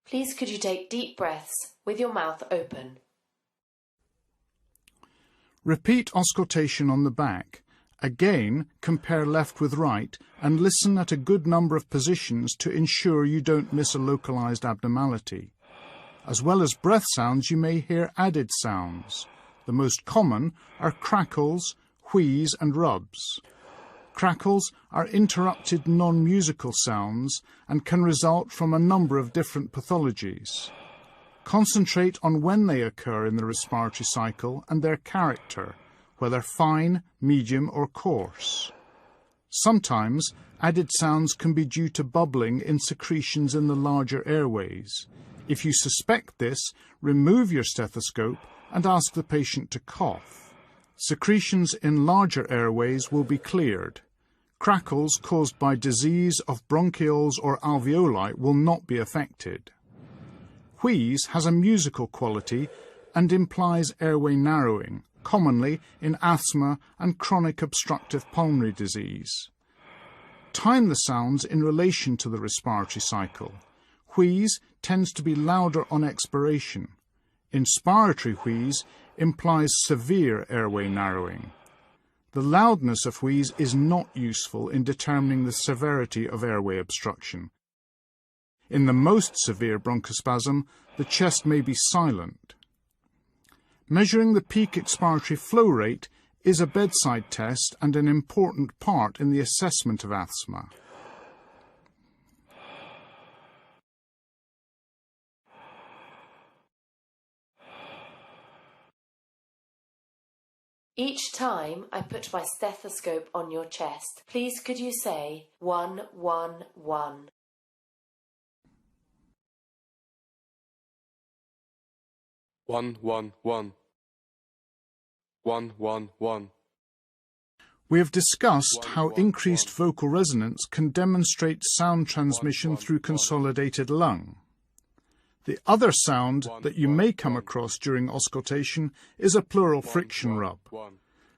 Please could you take deep breaths with your mouth open. Repeat auscultation on the back. Again, compare left with right and listen at a good number of positions to ensure you don't miss a localized abnormality. As well as breath sounds, you may hear added sounds. The most common are crackles, wheeze and rubs. Crackles are interrupted non-musical sounds and can result from a number of different pathologies. Concentrate on when they occur in the respiratory cycle and their character, whether fine, medium or coarse. Sometimes added sounds can be due to bubbling in secretions in the larger airways. If you suspect this, remove your stethoscope and ask the patient to cough. Secretions in larger airways will be cleared. Crackles caused by disease of bronchioles or alveoli will not be affected. Wheeze has a musical quality and implies airway narrowing, commonly in asthma and chronic obstructive pulmonary disease. Time the sounds in relation to the respiratory cycle. Wheeze tends to be louder on expiration. Inspiratory wheeze implies severe airway narrowing. The loudness of wheeze is not useful in determining the severity of airway obstruction. In the most severe bronchospasm, the chest may be silent. Measuring the peak expiratory flow rate is a bedside test and an important part in the assessment of asthma. Each time I put my stethoscope on your chest, please could you say 111? 111. 111. We have discussed how increased vocal resonance can demonstrate sound transmission through consolidated lung. The other sound that you may come across during auscultation is a pleural friction rub.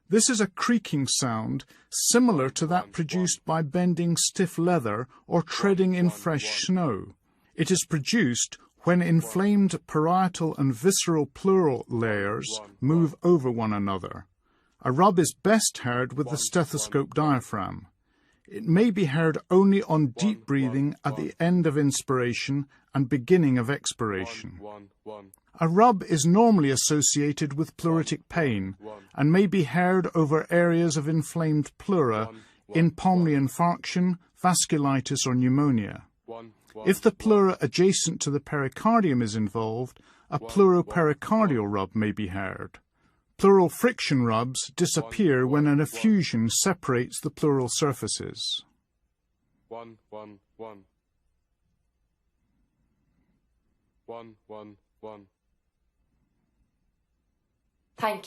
This is a creaking sound similar to that produced by bending stiff leather or treading in fresh snow. It is produced when inflamed parietal and visceral pleural layers move over one another. A rub is best heard with the stethoscope diaphragm. It may be heard only on deep breathing at the end of inspiration and beginning of expiration. A rub is normally associated with pleuritic pain and may be heard over areas of inflamed pleura in pulmonary infarction, vasculitis or pneumonia. If the pleura adjacent to the pericardium is involved, a pleuropericardial rub may be heard. Pleural friction rubs disappear when an effusion separates the pleural surfaces. 111. 111. Thank you.